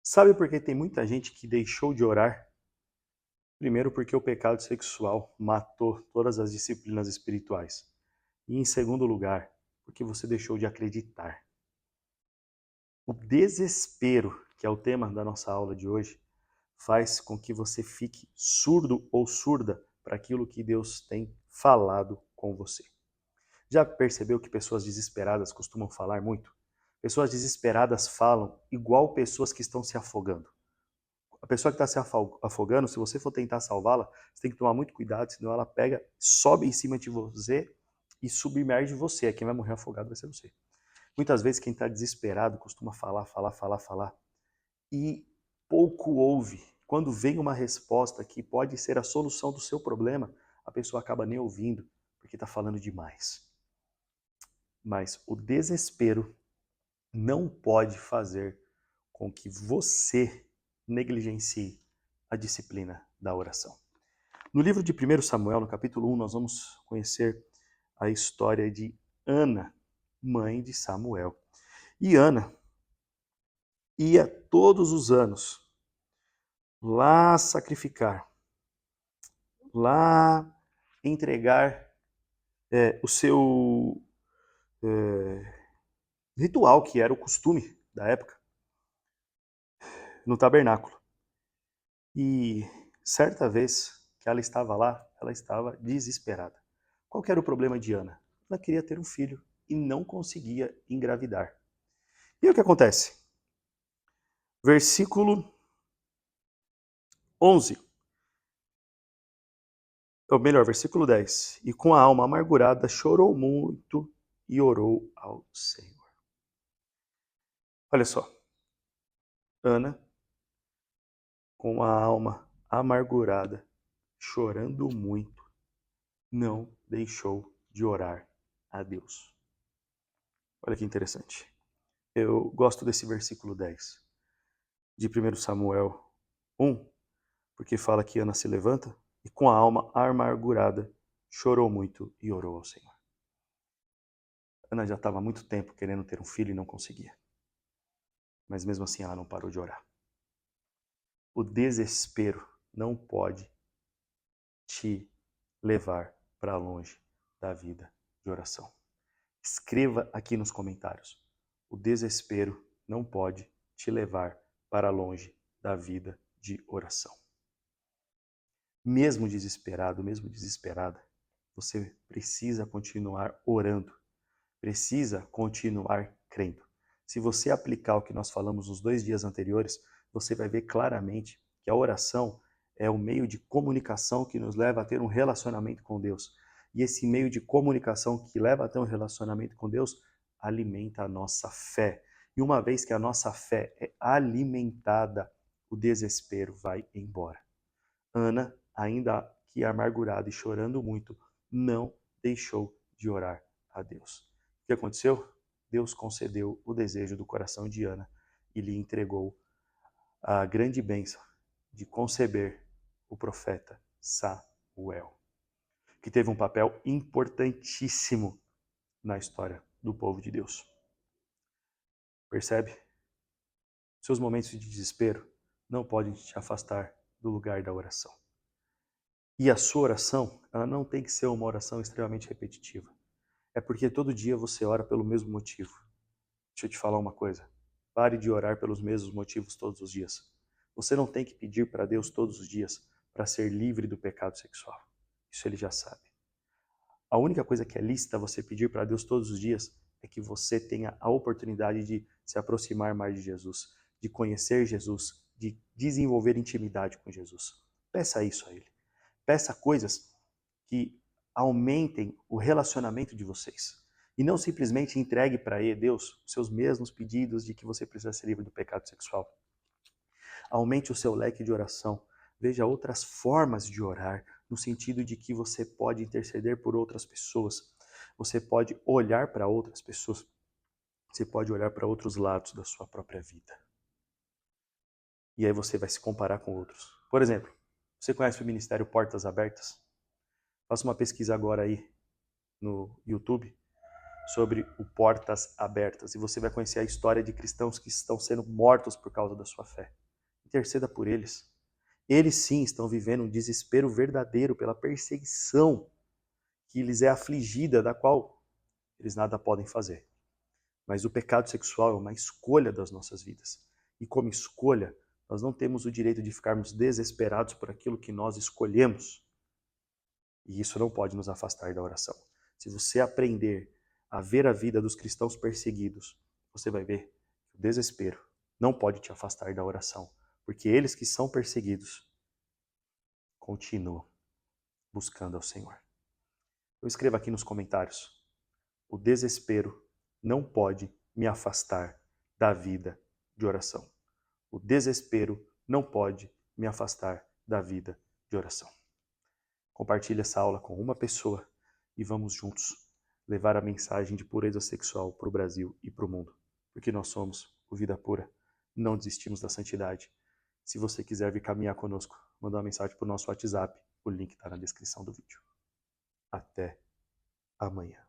Sabe por que tem muita gente que deixou de orar? Primeiro, porque o pecado sexual matou todas as disciplinas espirituais. E em segundo lugar, porque você deixou de acreditar. O desespero, que é o tema da nossa aula de hoje, faz com que você fique surdo ou surda para aquilo que Deus tem falado com você. Já percebeu que pessoas desesperadas costumam falar muito? Pessoas desesperadas falam igual pessoas que estão se afogando. A pessoa que está se afogando, se você for tentar salvá-la, você tem que tomar muito cuidado, senão ela pega, sobe em cima de você e submerge você. Quem vai morrer afogado vai ser você. Muitas vezes quem está desesperado costuma falar e pouco ouve. Quando vem uma resposta que pode ser a solução do seu problema, a pessoa acaba nem ouvindo, porque está falando demais. Mas o desespero não pode fazer com que você negligencie a disciplina da oração. No livro de 1 Samuel, no capítulo 1, nós vamos conhecer a história de Ana, mãe de Samuel. E Ana ia todos os anos lá sacrificar, lá entregar o seu ritual, que era o costume da época, no tabernáculo. E certa vez que ela estava lá, ela estava desesperada. Qual que era o problema de Ana? Ela queria ter um filho e não conseguia engravidar. E o que acontece? Versículo 11, ou melhor, versículo 10. E com a alma amargurada chorou muito e orou ao Senhor. Olha só, Ana, com a alma amargurada, chorando muito, não deixou de orar a Deus. Olha que interessante. Eu gosto desse versículo 10 de 1 Samuel 1, porque fala que Ana se levanta e com a alma amargurada chorou muito e orou ao Senhor. Ana já estava há muito tempo querendo ter um filho e não conseguia. Mas mesmo assim ela não parou de orar. O desespero não pode te levar para longe da vida de oração. Escreva aqui nos comentários. O desespero não pode te levar para longe da vida de oração. Mesmo desesperado, mesmo desesperada, você precisa continuar orando, precisa continuar crendo. Se você aplicar o que nós falamos nos 2 dias anteriores, você vai ver claramente que a oração é o meio de comunicação que nos leva a ter um relacionamento com Deus. E esse meio de comunicação que leva a ter um relacionamento com Deus alimenta a nossa fé. E uma vez que a nossa fé é alimentada, o desespero vai embora. Ana, ainda que amargurada e chorando muito, não deixou de orar a Deus. O que aconteceu? Deus concedeu o desejo do coração de Ana e lhe entregou a grande bênção de conceber o profeta Samuel, que teve um papel importantíssimo na história do povo de Deus. Percebe? Seus momentos de desespero não podem te afastar do lugar da oração. E a sua oração, ela não tem que ser uma oração extremamente repetitiva. É porque todo dia você ora pelo mesmo motivo. Deixa eu te falar uma coisa. Pare de orar pelos mesmos motivos todos os dias. Você não tem que pedir para Deus todos os dias para ser livre do pecado sexual. Isso ele já sabe. A única coisa que é lícita você pedir para Deus todos os dias é que você tenha a oportunidade de se aproximar mais de Jesus, de conhecer Jesus, de desenvolver intimidade com Jesus. Peça isso a Ele. Peça coisas que aumentem o relacionamento de vocês. E não simplesmente entregue para Deus os seus mesmos pedidos de que você precisa ser livre do pecado sexual. Aumente o seu leque de oração. Veja outras formas de orar, no sentido de que você pode interceder por outras pessoas. Você pode olhar para outras pessoas. Você pode olhar para outros lados da sua própria vida. E aí você vai se comparar com outros. Por exemplo, você conhece o Ministério Portas Abertas? Faça uma pesquisa agora aí no YouTube sobre o Portas Abertas e você vai conhecer a história de cristãos que estão sendo mortos por causa da sua fé. Interceda por eles. Eles sim estão vivendo um desespero verdadeiro pela perseguição que lhes é afligida, da qual eles nada podem fazer. Mas o pecado sexual é uma escolha das nossas vidas. E como escolha, nós não temos o direito de ficarmos desesperados por aquilo que nós escolhemos. E isso não pode nos afastar da oração. Se você aprender a ver a vida dos cristãos perseguidos, você vai ver que o desespero não pode te afastar da oração. Porque eles que são perseguidos continuam buscando ao Senhor. Eu escrevo aqui nos comentários: o desespero não pode me afastar da vida de oração. O desespero não pode me afastar da vida de oração. Compartilhe essa aula com uma pessoa e vamos juntos levar a mensagem de pureza sexual para o Brasil e para o mundo. Porque nós somos o Vida Pura, não desistimos da santidade. Se você quiser vir caminhar conosco, manda uma mensagem para o nosso WhatsApp. O link está na descrição do vídeo. Até amanhã.